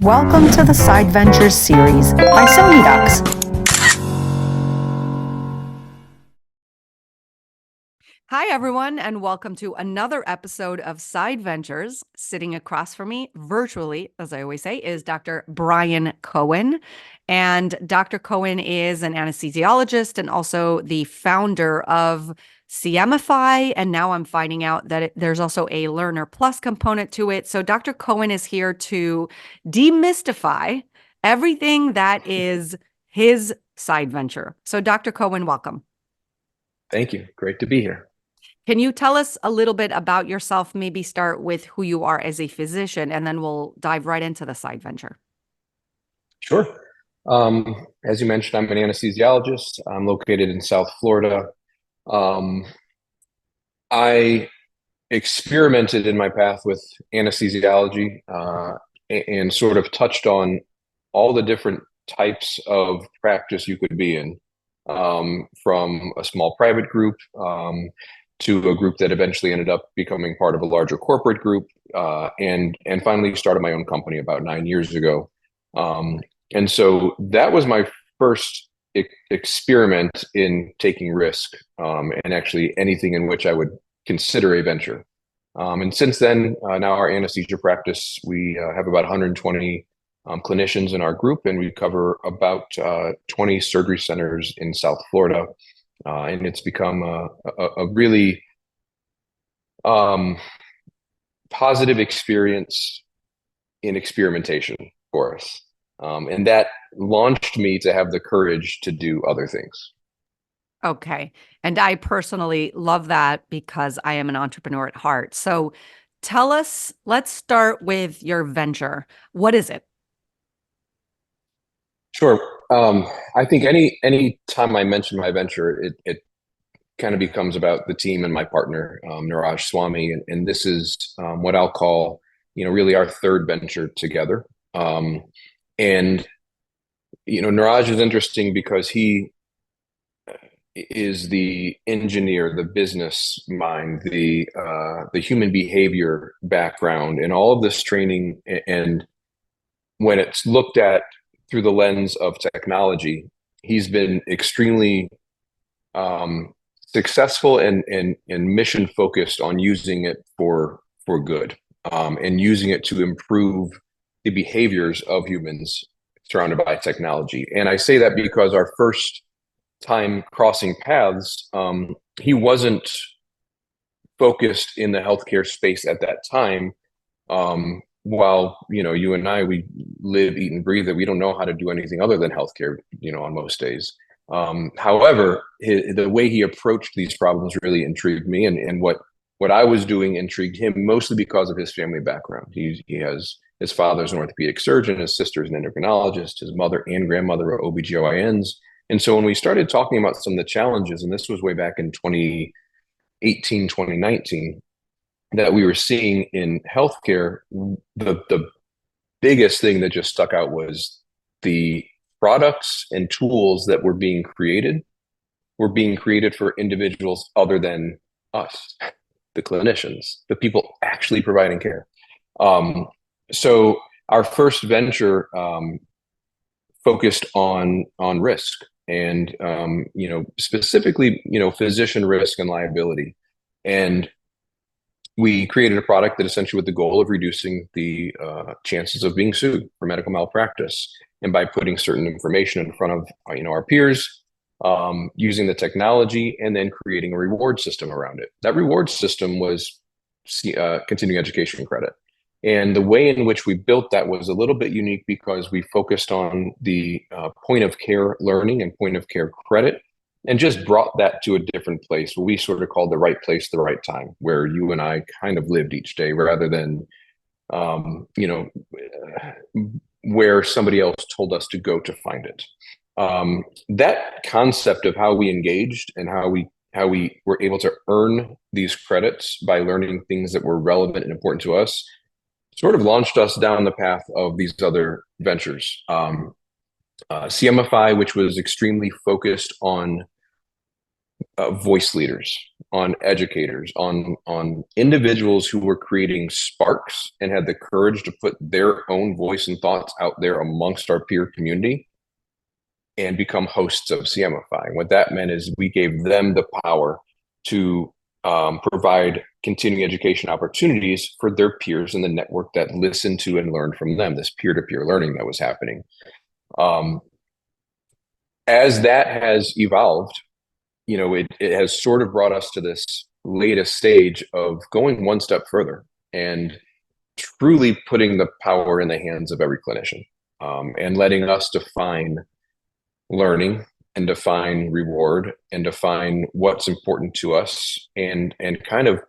Welcome to the Side Ventures series by SoMeDocs. Hi, everyone, and welcome to another episode of Side Ventures. Sitting across from me, virtually, as I always say, is Dr. Brian Cohen. And Dr. Cohen is an anesthesiologist and also the founder of CMEfy. And now I'm finding out that there's also a Learner Plus component to it. So Dr. Cohen is here to demystify everything that is his side venture. So Dr. Cohen, welcome. Thank you. Great to be here. Can you tell us a little bit about yourself? Maybe start with who you are as a physician, and then we'll dive right into the side venture. Sure. As you mentioned, I'm an anesthesiologist. I'm located in South Florida. I experimented in my path with anesthesiology and sort of touched on all the different types of practice you could be in, from a small private group to a group that eventually ended up becoming part of a larger corporate group, and finally started my own company about 9 years ago. And so that was my first experiment in taking risk, and actually anything in which I would consider a venture. And since then, now our anesthesia practice, we have about 120 clinicians in our group, and we cover about 20 surgery centers in South Florida. And it's become a really positive experience in experimentation for us. And that launched me to have the courage to do other things. Okay. And I personally love that because I am an entrepreneur at heart. So tell us, let's start with your venture. What is it? Sure. I think any time I mention my venture, it kind of becomes about the team and my partner, Niraj Swami, and this is what I'll call, really our third venture together. And Niraj is interesting because he is the engineer, the business mind, the human behavior background, and all of this training. And when it's looked at through the lens of technology, he's been extremely successful and mission focused on using it for good, and using it to improve the behaviors of humans surrounded by technology. And I say that because our first time crossing paths, he wasn't focused in the healthcare space at that time. While you and I, we live, eat, and breathe it. We don't know how to do anything other than healthcare, on most days. However, the way he approached these problems really intrigued me, and what I was doing intrigued him, mostly because of his family background. He has his father's an orthopedic surgeon, his sister's an endocrinologist, his mother and grandmother are OBGYNs. And so when we started talking about some of the challenges, and this was way back in 2018, 2019, that we were seeing in healthcare, the biggest thing that just stuck out was the products and tools that were being created for individuals other than us, the clinicians, the people actually providing care. So our first venture focused on risk, and specifically physician risk and liability. And we created a product that essentially with the goal of reducing the chances of being sued for medical malpractice, and by putting certain information in front of our peers, using the technology, and then creating a reward system around it. That reward system was continuing education credit. And the way in which we built that was a little bit unique because we focused on the point of care learning and point of care credit, and just brought that to a different place, what we sort of called the right place, the right time, where you and I kind of lived each day, rather than, where somebody else told us to go to find it. That concept of how we engaged and how we were able to earn these credits by learning things that were relevant and important to us sort of launched us down the path of these other ventures. CMEfy, which was extremely focused on voice leaders, on educators, on individuals who were creating sparks and had the courage to put their own voice and thoughts out there amongst our peer community and become hosts of CMify. What that meant is we gave them the power to provide continuing education opportunities for their peers in the network that listened to and learned from them, this peer-to-peer learning that was happening. As that has evolved, it has sort of brought us to this latest stage of going one step further and truly putting the power in the hands of every clinician, and letting us define learning and define reward and define what's important to us, and kind of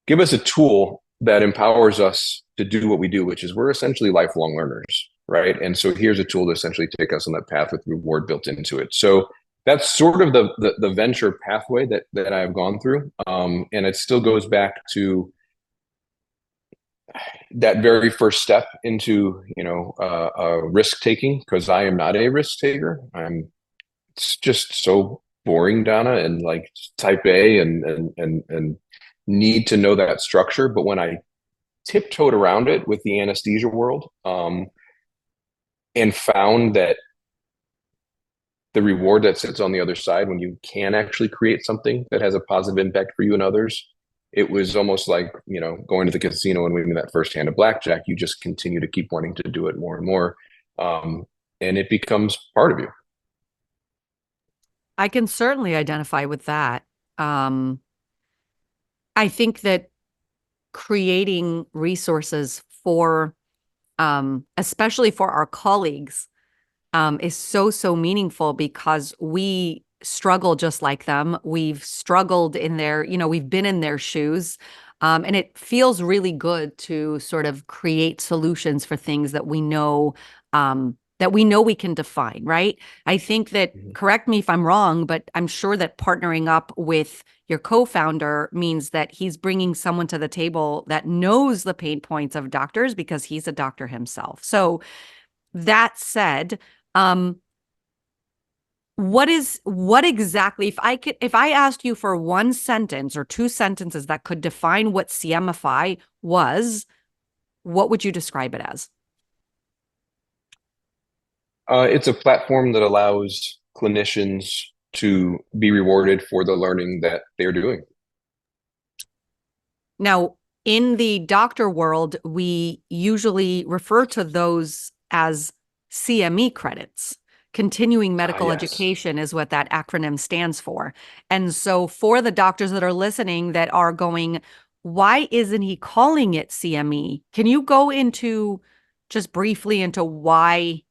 give us a tool that empowers us to do what we do, which is we're essentially lifelong learners, right? And so here's a tool to essentially take us on that path with reward built into it. So that's sort of the venture pathway that I've gone through, and it still goes back to that very first step into risk taking, because I am not a risk taker. It's just so boring, Donna, and like type A and need to know that structure. But when I tiptoed around it with the anesthesia world, and found that the reward that sits on the other side when you can actually create something that has a positive impact for you and others, it was almost like, going to the casino and winning that first hand of blackjack. You just continue to keep wanting to do it more and more. And it becomes part of you. I can certainly identify with that. I think that creating resources for, especially for our colleagues, is so meaningful, because we struggle just like them. We've struggled in their, we've been in their shoes. And it feels really good to sort of create solutions for things that we know, we can define, right? I think that, correct me if I'm wrong, but I'm sure that partnering up with your co-founder means that he's bringing someone to the table that knows the pain points of doctors, because he's a doctor himself. So that said, what exactly, if I asked you for one sentence or two sentences that could define what CMify was, what would you describe it as? It's a platform that allows clinicians to be rewarded for the learning that they're doing. Now, in the doctor world, we usually refer to those as CME credits. Continuing medical education is what that acronym stands for. And so for the doctors that are listening that are going, why isn't he calling it CME? Can you go into just briefly into why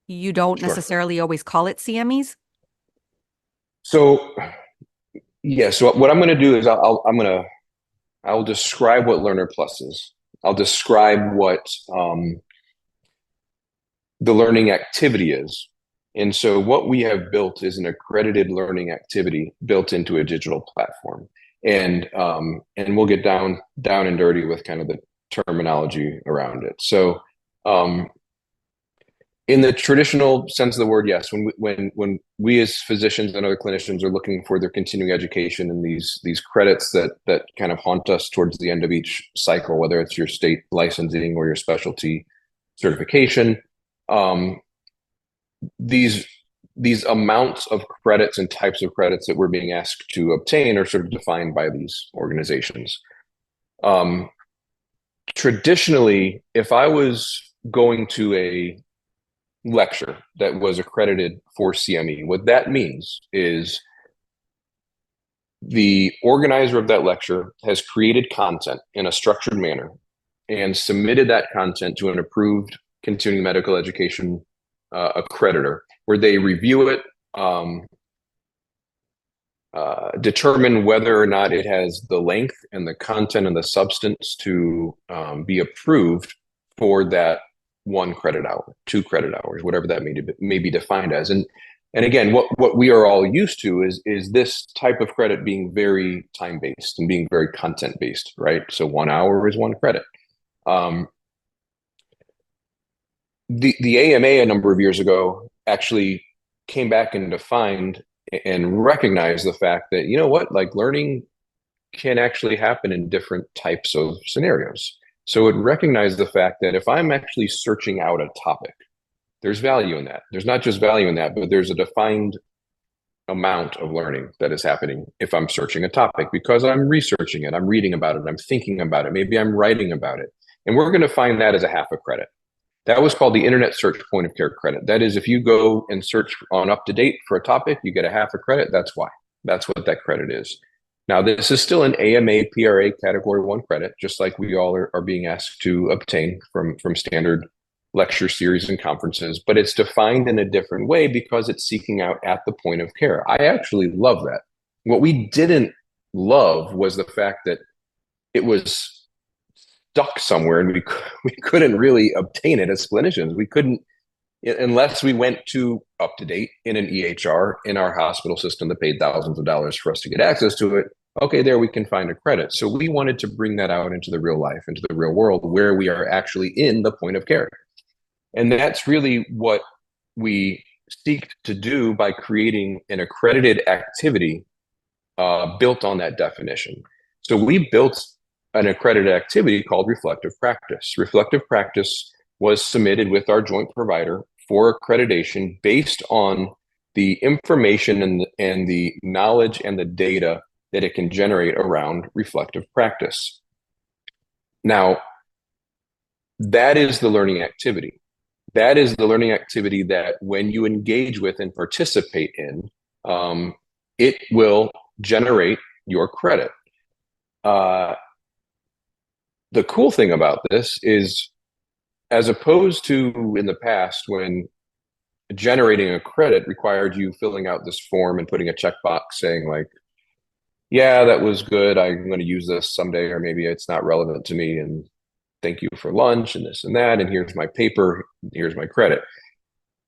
you don't necessarily always call it CMEs? So, yeah, so what I'm going to do is I'll describe what Learner Plus is. I'll describe what the learning activity is. And so what we have built is an accredited learning activity built into a digital platform. And we'll get down and dirty with kind of the terminology around it. So in the traditional sense of the word, yes, when we as physicians and other clinicians are looking for their continuing education and these credits that kind of haunt us towards the end of each cycle, whether it's your state licensing or your specialty certification, these amounts of credits and types of credits that we're being asked to obtain are sort of defined by these organizations. Traditionally, if I was going to a lecture that was accredited for CME, what that means is the organizer of that lecture has created content in a structured manner and submitted that content to an approved continuing medical education accreditor, where they review it, determine whether or not it has the length and the content and the substance to be approved for that 1 credit hour, 2 credit hours, whatever that may be defined as. And again, what we are all used to is this type of credit being very time-based and being very content-based, right? So 1 hour is 1 credit. The AMA a number of years ago actually came back and defined and recognize the fact that, you know what, like learning can actually happen in different types of scenarios. So it recognized the fact that if I'm actually searching out a topic, there's value in that. There's not just value in that, but there's a defined amount of learning that is happening if I'm searching a topic because I'm researching it, I'm reading about it, I'm thinking about it, maybe I'm writing about it. And we're going to find that as a half a credit. That was called the Internet Search Point of Care credit. That is, if you go and search on up to date for a topic, you get a half a credit. That's why. That's what that credit is. Now, this is still an AMA PRA Category 1 credit, just like we all are being asked to obtain from standard lecture series and conferences, but it's defined in a different way because it's seeking out at the point of care. I actually love that. What we didn't love was the fact that it was stuck somewhere and we couldn't really obtain it as clinicians. We couldn't, unless we went to up to date in an EHR in our hospital system that paid thousands of dollars for us to get access to it. Okay, there we can find a credit. So we wanted to bring that out into the real life, into the real world where we are actually in the point of care. And that's really what we seek to do by creating an accredited activity built on that definition. So we built an accredited activity called reflective practice. Reflective practice was submitted with our joint provider for accreditation based on the information and the knowledge and the data that it can generate around reflective practice. Now, that is the learning activity. That is the learning activity that when you engage with and participate in, it will generate your credit. The cool thing about this is, as opposed to in the past when generating a credit required you filling out this form and putting a checkbox saying like, yeah, that was good, I'm going to use this someday, or maybe it's not relevant to me, and thank you for lunch and this and that, and here's my paper, here's my credit.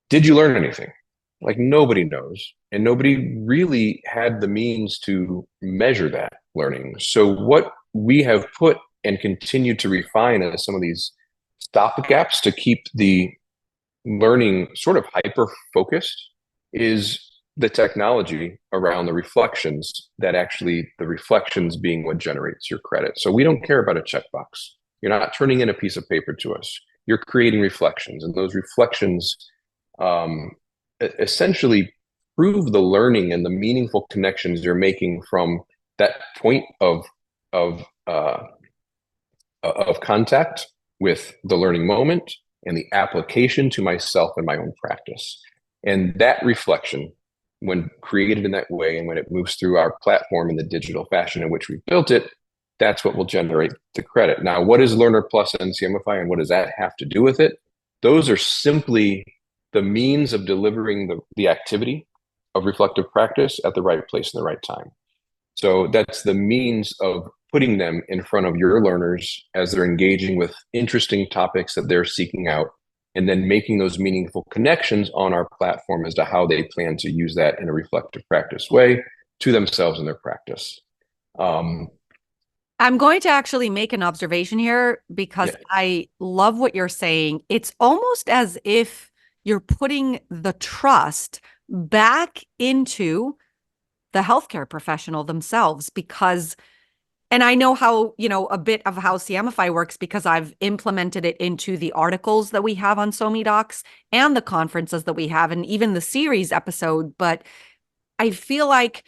Did you learn anything? Like nobody knows, and nobody really had the means to measure that learning. So what we have put and continue to refine as some of these stopgaps to keep the learning sort of hyper focused is the technology around the reflections, that actually the reflections being what generates your credit. So we don't care about a checkbox. You're not turning in a piece of paper to us. You're creating reflections, and those reflections essentially prove the learning and the meaningful connections you're making from that point of contact with the learning moment and the application to myself and my own practice. And that reflection, when created in that way and when it moves through our platform in the digital fashion in which we built it, that's what will generate the credit. Now, what is Learner Plus and CMFI, and what does that have to do with it? Those are simply the means of delivering the activity of reflective practice at the right place and the right time. So that's the means of putting them in front of your learners as they're engaging with interesting topics that they're seeking out, and then making those meaningful connections on our platform as to how they plan to use that in a reflective practice way to themselves and their practice. I'm going to actually make an observation here because Yeah. I love what you're saying. It's almost as if you're putting the trust back into the healthcare professional themselves, because, and I know how, a bit of how CMFI works because I've implemented it into the articles that we have on SoMeDocs and the conferences that we have, and even the series episode. But I feel like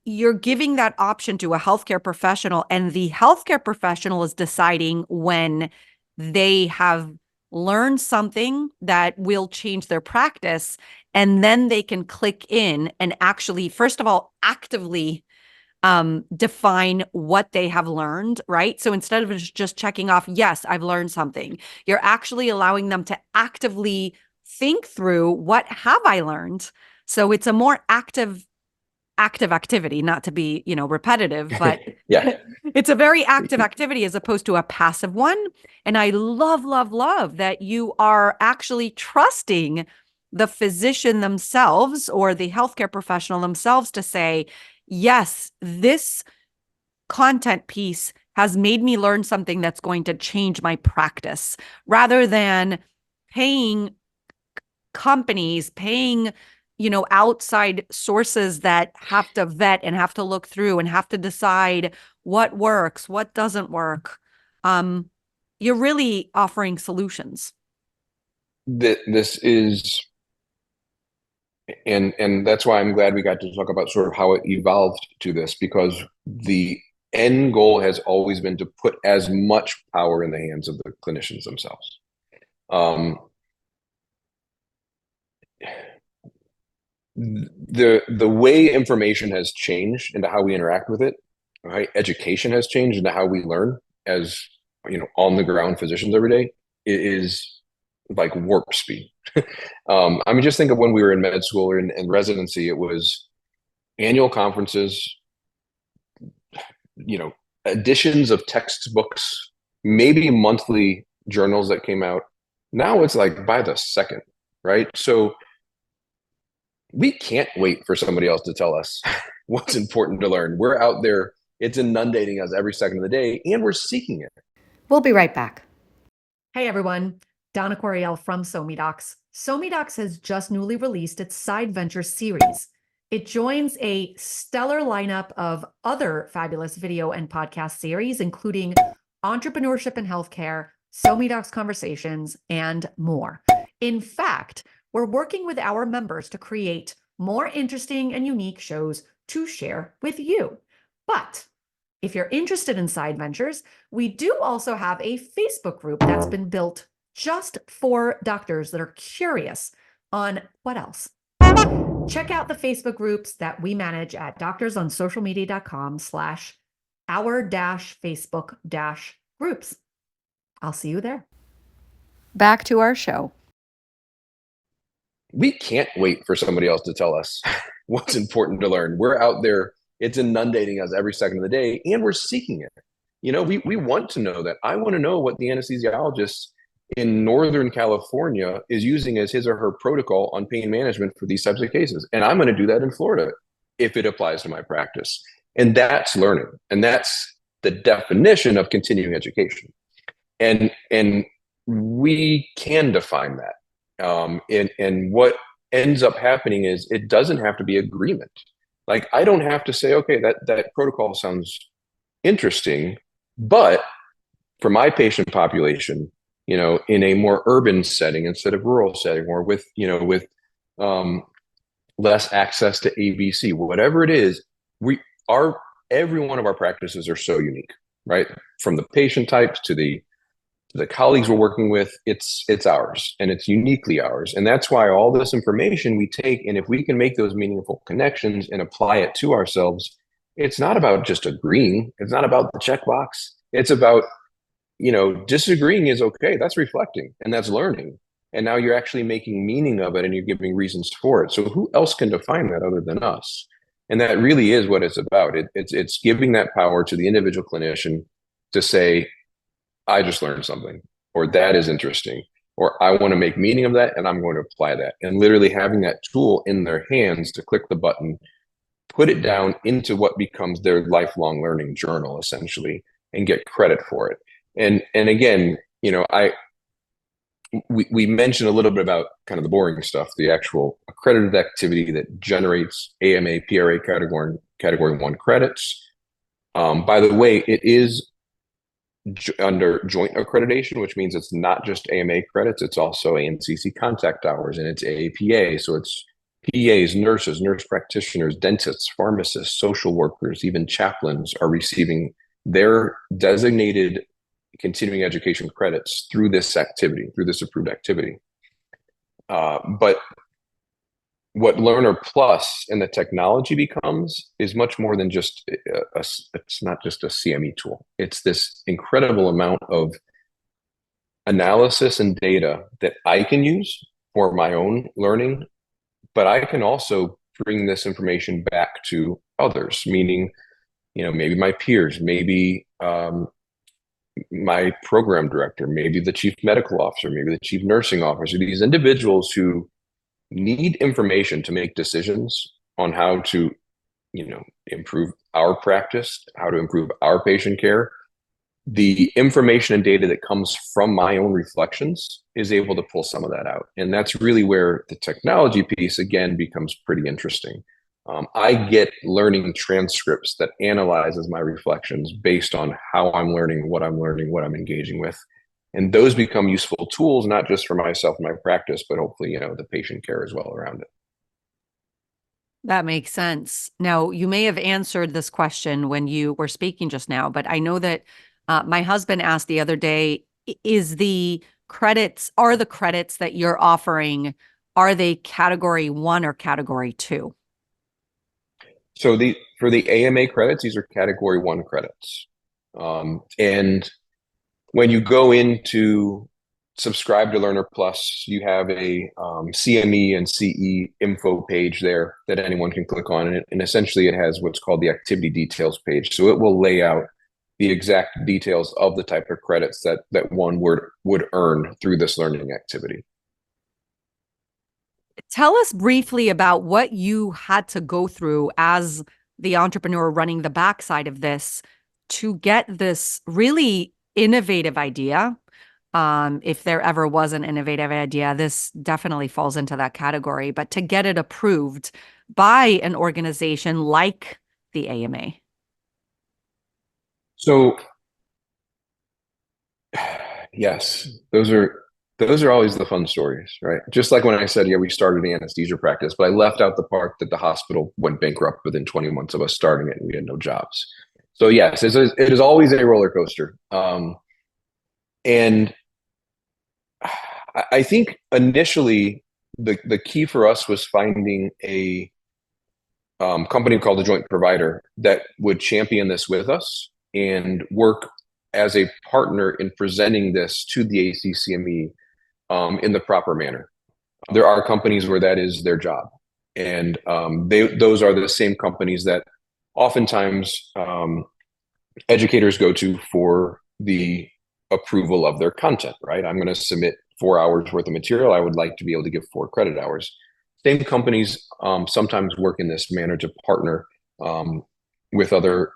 you're giving that option to a healthcare professional, and the healthcare professional is deciding when they have learned something that will change their practice, and then they can click in and actually, first of all, actively define what they have learned, right? So instead of just checking off, yes, I've learned something, you're actually allowing them to actively think through, what have I learned? So it's a more active activity, not to be, repetitive, but Yeah. it's a very active activity as opposed to a passive one. And I love, love, love that you are actually trusting the physician themselves or the healthcare professional themselves to say, yes, this content piece has made me learn something that's going to change my practice, rather than paying companies, paying outside sources that have to vet and have to look through and have to decide what works, what doesn't work. You're really offering solutions. This is, and that's why I'm glad we got to talk about sort of how it evolved to this, because the end goal has always been to put as much power in the hands of the clinicians themselves. The way information has changed into how we interact with it, right? Education has changed into how we learn as on the ground physicians every day. It is like warp speed. I mean, just think of when we were in med school or in residency. It was annual conferences, editions of textbooks, maybe monthly journals that came out. Now it's like by the second, right? So we can't wait for somebody else to tell us what's important to learn. We're out there. It's inundating us every second of the day, and we're seeking it. We'll be right back. Hey, everyone. Donna Coriel from SoMeDocs. SoMeDocs has just newly released its Side Venture series. It joins a stellar lineup of other fabulous video and podcast series, including Entrepreneurship in Healthcare, SoMeDocs Conversations, and more. In fact, we're working with our members to create more interesting and unique shows to share with you. But if you're interested in side ventures, we do also have a Facebook group that's been built just for doctors that are curious on what else. Check out the Facebook groups that we manage at doctorsonsocialmedia.com/our-facebook-groups. I'll see you there. Back to our show. We can't wait for somebody else to tell us what's important to learn. We're out there. It's inundating us every second of the day, and we're seeking it. We want to know that. I want to know what the anesthesiologist in Northern California is using as his or her protocol on pain management for these types of cases. And I'm going to do that in Florida if it applies to my practice. And that's learning. And that's the definition of continuing education. And we can define that. And what ends up happening is it doesn't have to be agreement. Like, I don't have to say, okay, that protocol sounds interesting, but for my patient population, in a more urban setting instead of rural setting, or with less access to ABC, whatever it is, every one of our practices are so unique, right? From the patient types to the colleagues we're working with, it's ours, and it's uniquely ours. And that's why all this information we take, and if we can make those meaningful connections and apply it to ourselves, it's not about just agreeing. It's not about the checkbox. It's about, disagreeing is okay. That's reflecting and that's learning. And now you're actually making meaning of it, and you're giving reasons for it. So who else can define that other than us? And that really is what it's about. It's giving that power to the individual clinician to say, I just learned something, or that is interesting, or I want to make meaning of that, and I'm going to apply that. And literally having that tool in their hands to click the button, put it down into what becomes their lifelong learning journal, essentially, and get credit for it. And again, we mentioned a little bit about kind of the boring stuff, the actual accredited activity that generates AMA, PRA category 1 credits. By the way, it is under joint accreditation, which means it's not just AMA credits, it's also ANCC contact hours, and it's AAPA. So it's PAs, nurses, nurse practitioners, dentists, pharmacists, social workers, even chaplains are receiving their designated continuing education credits through this activity, through this approved activity. But what Learner Plus and the technology becomes is much more than just it's not just a CME tool. It's this incredible amount of analysis and data that I can use for my own learning, but I can also bring this information back to others, meaning, maybe my peers, maybe my program director, maybe the chief medical officer, maybe the chief nursing officer, these individuals who need information to make decisions on how to, improve our practice, how to improve our patient care. the information and data that comes from my own reflections is able to pull some of that out. And that's really where the technology piece, again, becomes pretty interesting. I get learning transcripts that analyzes my reflections based on how I'm learning, what I'm engaging with. And those become useful tools, not just for myself and my practice, but hopefully, the patient care as well around it. That makes sense. Now, you may have answered this question when you were speaking just now, but I know that my husband asked the other day, are the credits that you're offering, are they category 1 or category 2? So for the AMA credits, these are category 1 credits. And when you go into subscribe to Learner Plus, you have a CME and CE info page there that anyone can click on. And essentially it has what's called the activity details page. So it will lay out the exact details of the type of credits that one would earn through this learning activity. Tell us briefly about what you had to go through as the entrepreneur running the backside of this to get this really innovative idea. If there ever was an innovative idea, this definitely falls into that category, but to get it approved by an organization like the AMA. So yes, those are always the fun stories, right? Just like when I said, yeah, we started an anesthesia practice, but I left out the part that the hospital went bankrupt within 20 months of us starting it and we had no jobs. So yes, it is always a roller coaster. And I think initially the key for us was finding a company called the Joint Provider that would champion this with us and work as a partner in presenting this to the ACCME in the proper manner. There are companies where that is their job, and those are the same companies that oftentimes educators go to for the approval of their content, right? I'm going to submit 4 hours worth of material. I would like to be able to give 4 credit hours. Same companies sometimes work in this manner to partner with other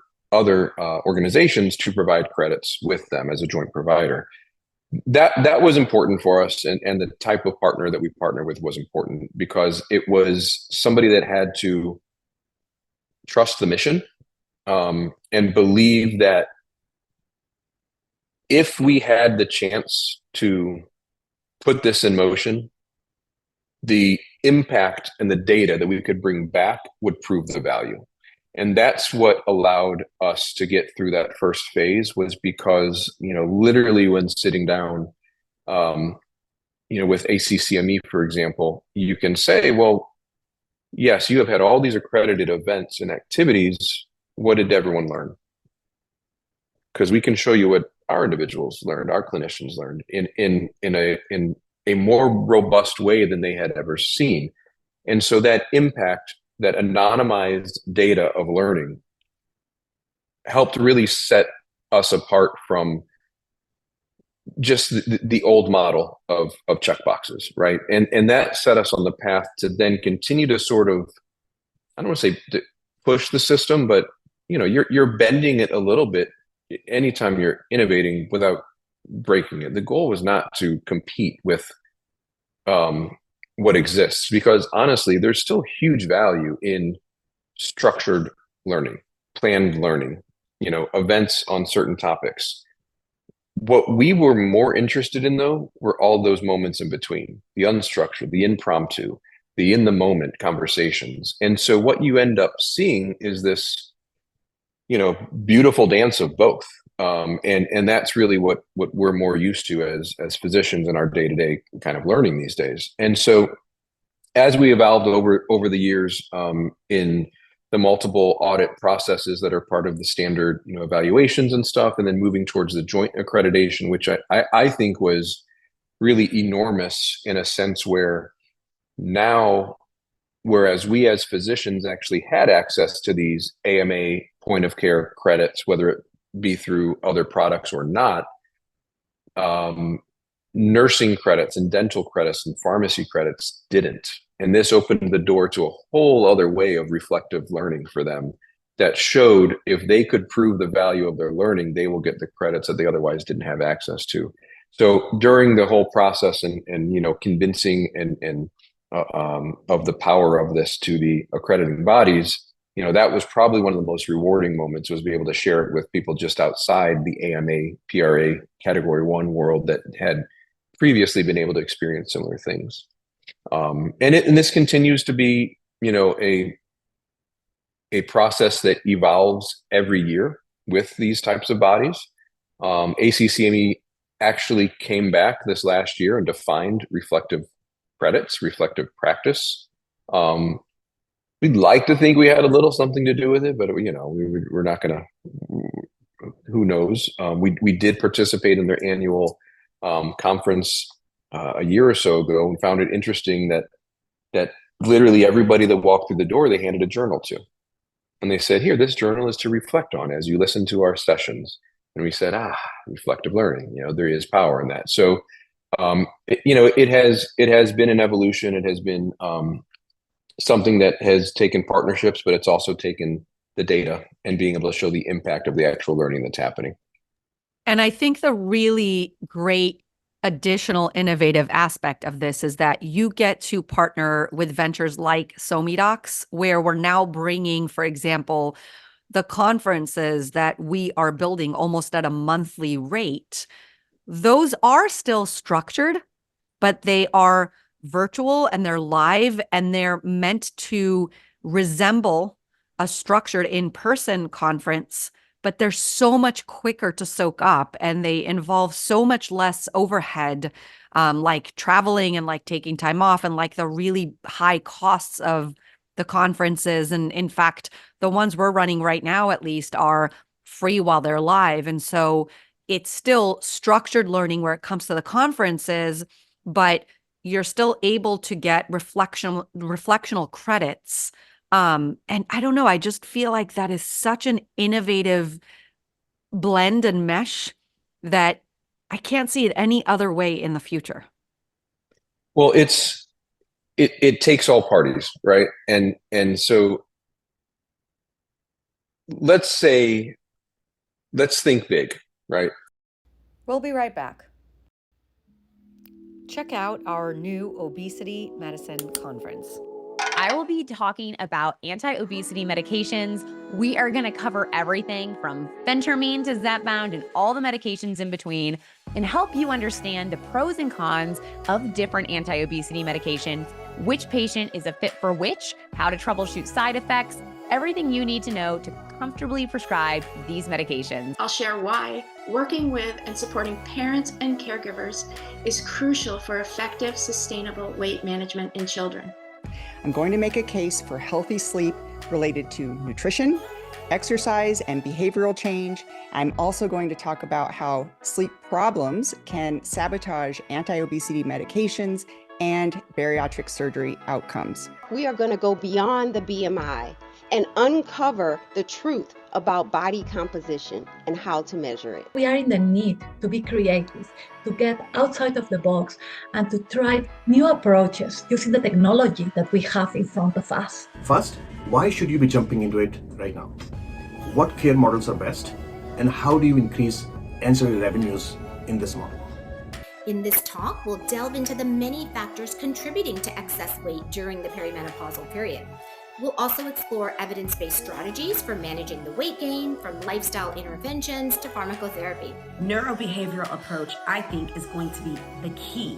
organizations to provide credits with them as a joint provider. That was important for us, and the type of partner that we partner with was important because it was somebody that had to trust the mission and believe that if we had the chance to put this in motion, the impact and the data that we could bring back would prove the value. And that's what allowed us to get through that first phase, was because, literally when sitting down, with ACCME, for example, you can say, well, yes, you have had all these accredited events and activities. What did everyone learn? Because we can show you what our individuals learned, our clinicians learned in a more robust way than they had ever seen. And so that impact, that anonymized data of learning, helped really set us apart from just the old model of checkboxes, right? And that set us on the path to then continue to sort of, I don't want to say push the system, but you're bending it a little bit anytime you're innovating without breaking it. The goal was not to compete with what exists, because honestly, there's still huge value in structured learning, planned learning, events on certain topics. What we were more interested in, though, were all those moments in between, the unstructured, the impromptu, the in the moment conversations. And so what you end up seeing is this, beautiful dance of both. And that's really what we're more used to as physicians in our day-to-day kind of learning these days. And so as we evolved over the years in the multiple audit processes that are part of the standard, evaluations and stuff, and then moving towards the joint accreditation, which I think was really enormous in a sense where now, whereas we as physicians actually had access to these AMA point of care credits, whether it be through other products or not, nursing credits and dental credits and pharmacy credits didn't. And this opened the door to a whole other way of reflective learning for them that showed if they could prove the value of their learning, they will get the credits that they otherwise didn't have access to. So during the whole process and convincing and of the power of this to the accrediting bodies, that was probably one of the most rewarding moments, was be able to share it with people just outside the AMA PRA Category 1 world that had previously been able to experience similar things. And this continues to be, a process that evolves every year with these types of bodies. ACCME actually came back this last year and defined reflective credits, reflective practice. We'd like to think we had a little something to do with it, but we're not going to. Who knows? We did participate in their annual conference a year or so ago, and found it interesting that literally everybody that walked through the door, they handed a journal to. And they said, here, this journal is to reflect on as you listen to our sessions. And we said, reflective learning, there is power in that. So, it has been an evolution. It has been something that has taken partnerships, but it's also taken the data and being able to show the impact of the actual learning that's happening. And I think the really great additional innovative aspect of this is that you get to partner with ventures like SoMeDocs, where we're now bringing, for example, the conferences that we are building almost at a monthly rate. Those are still structured, but they are virtual and they're live, and they're meant to resemble a structured in-person conference, but they're so much quicker to soak up, and they involve so much less overhead, like traveling and like taking time off and like the really high costs of the conferences. And in fact, the ones we're running right now, at least, are free while they're live. And so it's still structured learning where it comes to the conferences, but you're still able to get reflectional credits. And I don't know, I just feel like that is such an innovative blend and mesh that I can't see it any other way in the future. Well, it takes all parties, right? And so let's think big, right? We'll be right back. Check out our new obesity medicine conference. I will be talking about anti-obesity medications. We are going to cover everything from phentermine to Zepbound and all the medications in between, and help you understand the pros and cons of different anti-obesity medications, which patient is a fit for which, how to troubleshoot side effects, everything you need to know to comfortably prescribe these medications. I'll share why working with and supporting parents and caregivers is crucial for effective, sustainable weight management in children. I'm going to make a case for healthy sleep related to nutrition, exercise, and behavioral change. I'm also going to talk about how sleep problems can sabotage anti-obesity medications and bariatric surgery outcomes. We are going to go beyond the BMI and uncover the truth about body composition and how to measure it. We are in the need to be creative, to get outside of the box, and to try new approaches using the technology that we have in front of us. First, why should you be jumping into it right now? What care models are best? And how do you increase ancillary revenues in this model? In this talk, we'll delve into the many factors contributing to excess weight during the perimenopausal period. We'll also explore evidence-based strategies for managing the weight gain, from lifestyle interventions to pharmacotherapy. Neurobehavioral approach, I think, is going to be the key,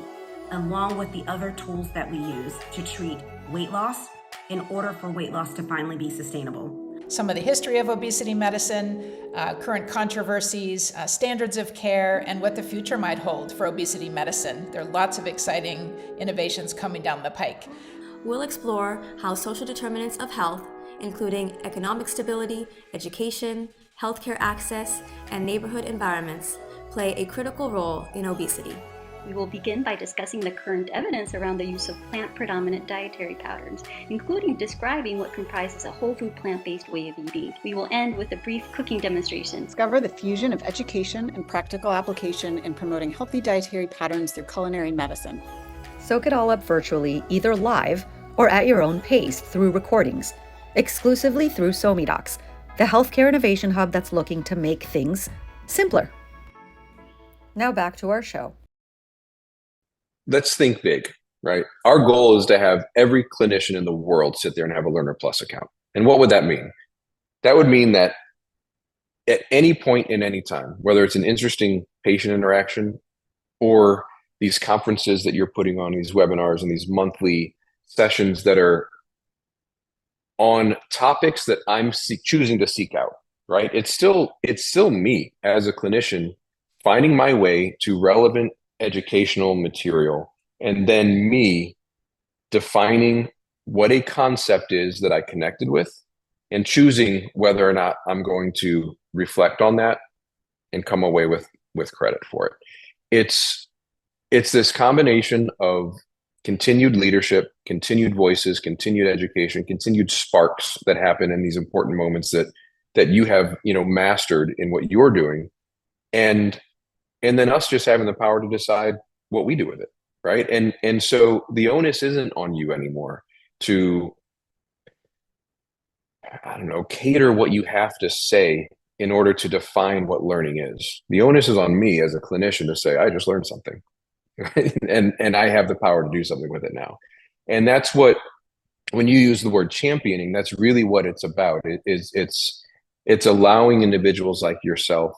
along with the other tools that we use to treat weight loss in order for weight loss to finally be sustainable. Some of the history of obesity medicine, current controversies, standards of care, and what the future might hold for obesity medicine. There are lots of exciting innovations coming down the pike. We'll explore how social determinants of health, including economic stability, education, healthcare access, and neighborhood environments, play a critical role in obesity. We will begin by discussing the current evidence around the use of plant-predominant dietary patterns, including describing what comprises a whole food plant-based way of eating. We will end with a brief cooking demonstration. Discover the fusion of education and practical application in promoting healthy dietary patterns through culinary medicine. Soak it all up virtually, either live or at your own pace through recordings, exclusively through SoMeDocs. the healthcare innovation hub that's looking to make things simpler. Now back to our show. Let's think big, right? Our goal is to have every clinician in the world sit there and have a Learner Plus account. And what would that mean? That would mean that at any point in any time, whether it's an interesting patient interaction or these conferences that you're putting on, these webinars and these monthly sessions that are on topics that I'm choosing to seek out, right? It's still me as a clinician finding my way to relevant educational material, and then me defining what a concept is that I connected with and choosing whether or not I'm going to reflect on that and come away with credit for it. It's this combination of continued leadership, continued voices, continued education, continued sparks that happen in these important moments that you have, mastered in what you're doing, and then us just having the power to decide what we do with it, right? And so the onus isn't on you anymore to, I don't know, cater what you have to say in order to define what learning is. The onus is on me as a clinician to say, I just learned something. and I have the power to do something with it now. And that's what, when you use the word championing, that's really what it's about. It's allowing individuals like yourself,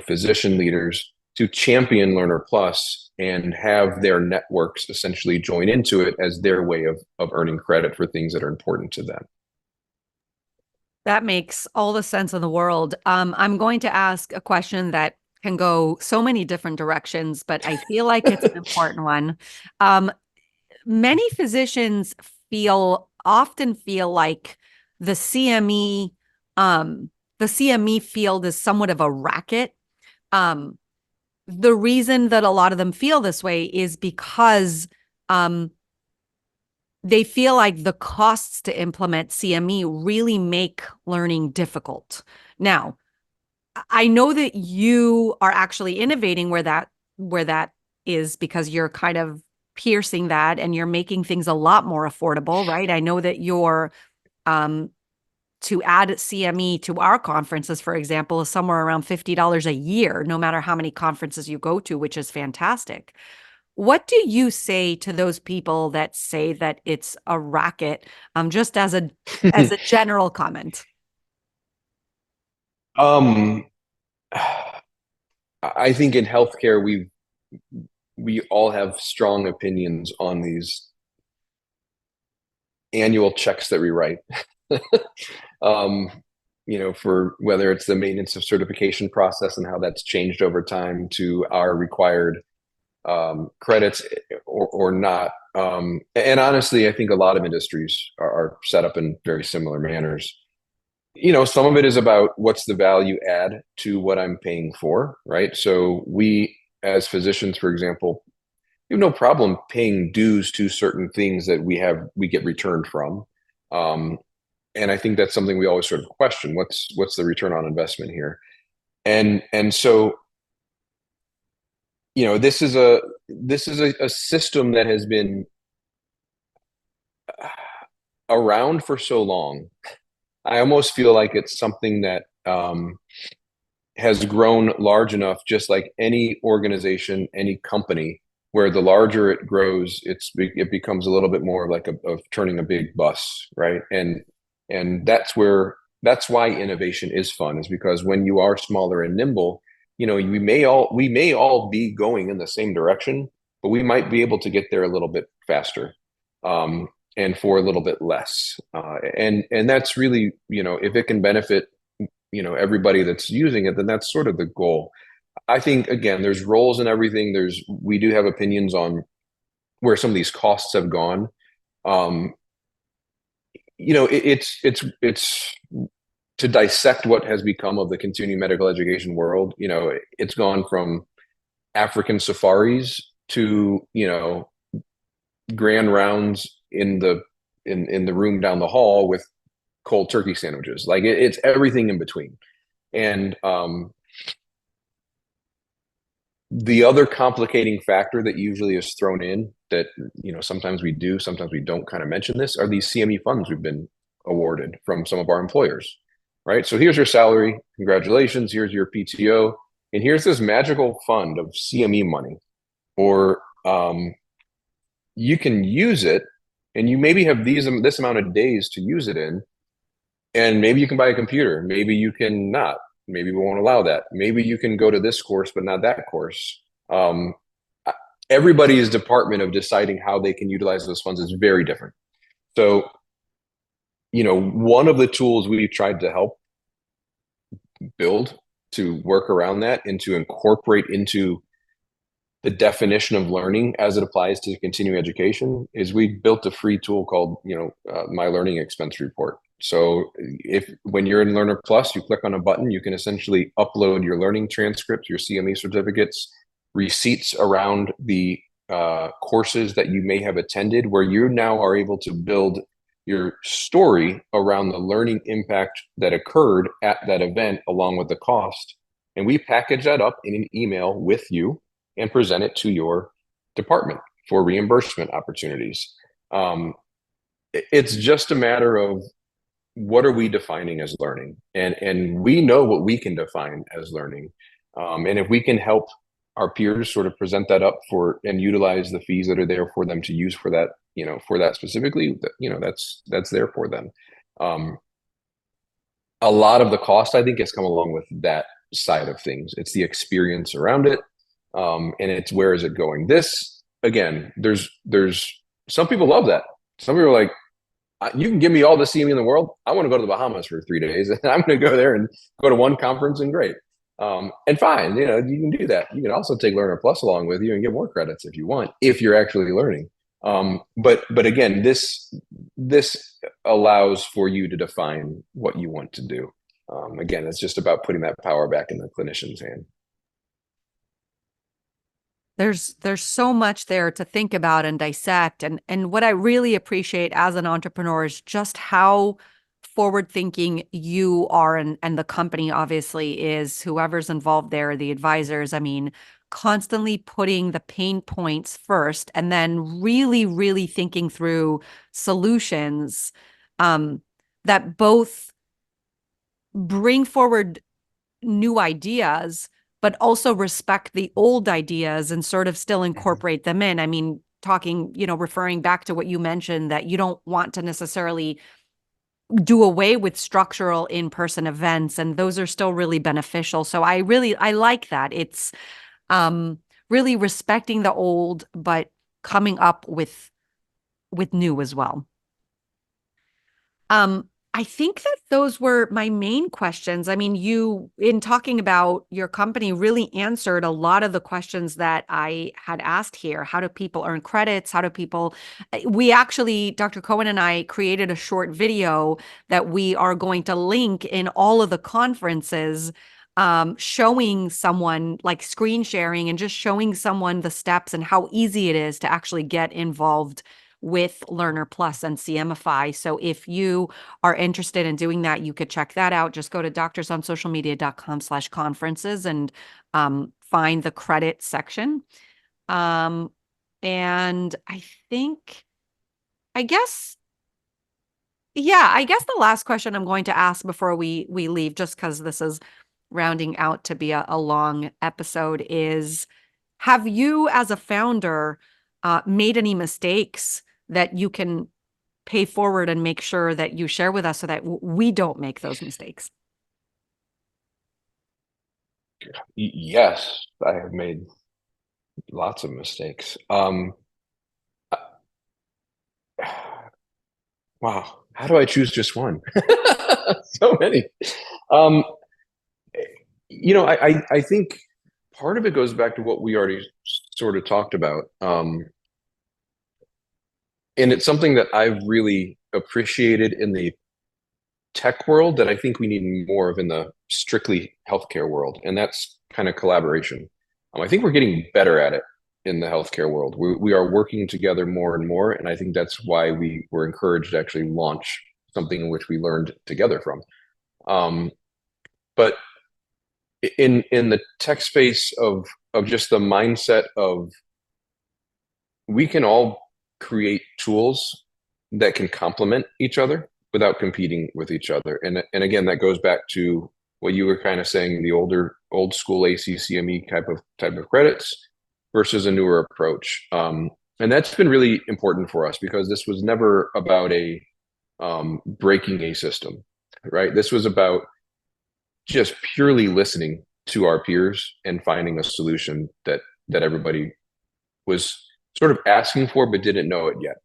physician leaders, to champion Learner Plus and have their networks essentially join into it as their way of earning credit for things that are important to them. That makes all the sense in the world. I'm going to ask a question that can go so many different directions, but I feel like it's an important one. Many physicians often feel like the CME field is somewhat of a racket. The reason that a lot of them feel this way is because they feel like the costs to implement CME really make learning difficult. Now, I know that you are actually innovating where that is, because you're kind of piercing that and you're making things a lot more affordable, right? I know that you're to add CME to our conferences, for example, is somewhere around $50 a year, no matter how many conferences you go to, which is fantastic. What do you say to those people that say that it's a racket, just as a general comment? I think in healthcare, we all have strong opinions on these annual checks that we write. For whether it's the maintenance of certification process and how that's changed over time to our required credits or not. And honestly, I think a lot of industries are set up in very similar manners. Some of it is about what's the value add to what I'm paying for, right? So we, as physicians, for example, you have no problem paying dues to certain things that we get returned from. And I think that's something we always sort of question. What's the return on investment here? And so, this is a system that has been around for so long. I almost feel like it's something that has grown large enough, just like any organization, any company, where the larger it grows, it becomes a little bit more like of turning a big bus, right? And that's why innovation is fun, is because when you are smaller and nimble, we may all be going in the same direction, but we might be able to get there a little bit faster, and for a little bit less. And that's really, if it can benefit, everybody that's using it, then that's sort of the goal. I think, again, there's roles in everything. We do have opinions on where some of these costs have gone. It's to dissect what has become of the continuing medical education world. It's gone from African safaris to, grand rounds in the room down the hall with cold turkey sandwiches. Like it's everything in between. And the other complicating factor that usually is thrown in that, sometimes we do, sometimes we don't kind of mention this, are these CME funds we've been awarded from some of our employers, right? So here's your salary, congratulations, here's your PTO, and here's this magical fund of CME money, or you can use it, and you maybe have this amount of days to use it in, and maybe you can buy a computer, maybe you can not, maybe we won't allow that, maybe you can go to this course but not that course. Everybody's department of deciding how they can utilize those funds is very different. So, one of the tools we've tried to help build to work around that and to incorporate into the definition of learning as it applies to continuing education is we built a free tool called, My Learning Expense Report. So when you're in Learner Plus, you click on a button, you can essentially upload your learning transcripts, your CME certificates, receipts around the courses that you may have attended, where you now are able to build your story around the learning impact that occurred at that event along with the cost. And we package that up in an email with you and present it to your department for reimbursement opportunities. It's just a matter of what are we defining as learning, and we know what we can define as learning, and if we can help our peers sort of present that up for and utilize the fees that are there for them to use for that, for that specifically, that's there for them. A lot of the cost, I think, has come along with that side of things. It's the experience around it, and it's where is it going. This, again, there's some people love that. Some people are like, you can give me all the CME in the world, I want to go to the Bahamas for 3 days, and I'm going to go there and go to one conference, and great. And fine, you can do that. You can also take Learner Plus along with you and get more credits if you want, if you're actually learning. But again, this allows for you to define what you want to do. Again, it's just about putting that power back in the clinician's hand. There's so much there to think about and dissect. And what I really appreciate as an entrepreneur is just how forward thinking you are, and the company obviously is, whoever's involved there, the advisors. I mean, constantly putting the pain points first and then really, really thinking through solutions that both bring forward new ideas, but also respect the old ideas and sort of still incorporate them in. I mean, referring back to what you mentioned, that you don't want to necessarily do away with structural in-person events, and those are still really beneficial. So I like that. It's really respecting the old, but coming up with new as well. I think that those were my main questions. I mean, you, in talking about your company, really answered a lot of the questions that I had asked here. How do people earn credits? How do people, we actually, Dr. Cohen and I created a short video that we are going to link in all of the conferences, showing someone, like screen sharing and just showing someone the steps and how easy it is to actually get involved with Learner Plus and CMify. So if you are interested in doing that, you could check that out. Just go to doctorsonsocialmedia.com/conferences and find the credit section. And I guess the last question I'm going to ask before we leave, just because this is rounding out to be a long episode, is, have you as a founder made any mistakes that you can pay forward and make sure that you share with us so that we don't make those mistakes? Yes, I have made lots of mistakes. Wow. How do I choose just one? So many. I think part of it goes back to what we already sort of talked about. And it's something that I've really appreciated in the tech world that I think we need more of in the strictly healthcare world, and that's kind of collaboration. I think we're getting better at it in the healthcare world. We are working together more and more, and I think that's why we were encouraged to actually launch something in which we learned together from. But in the tech space of just the mindset of, we can all create tools that can complement each other. without competing with each other. And again, that goes back to what you were kind of saying, the old school ACCME type of credits versus a newer approach. And that's been really important for us because this was never about breaking a system, right? This was about just purely listening to our peers and finding a solution that everybody was sort of asking for but didn't know it yet.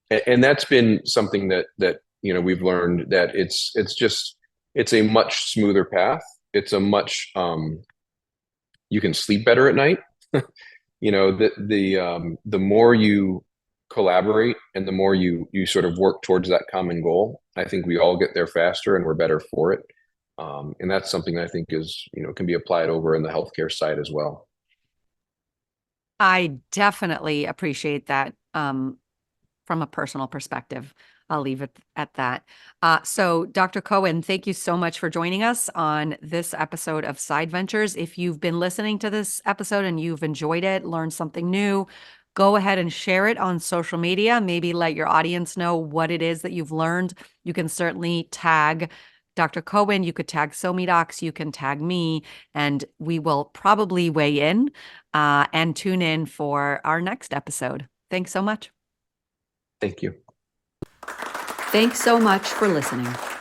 And that's been something that we've learned, that it's a much smoother path. It's a much you can sleep better at night. The more you collaborate and the more you sort of work towards that common goal, I think we all get there faster and we're better for it. And that's something I think can be applied over in the healthcare side as well. I definitely appreciate that from a personal perspective. I'll leave it at that. So Dr. Cohen, thank you so much for joining us on this episode of Side Ventures. If you've been listening to this episode and you've enjoyed it, learned something new, go ahead and share it on social media. Maybe let your audience know what it is that you've learned. You can certainly tag Dr. Cohen, you could tag SoMeDocs, you can tag me, and we will probably weigh in and tune in for our next episode. Thanks so much. Thank you. Thanks so much for listening.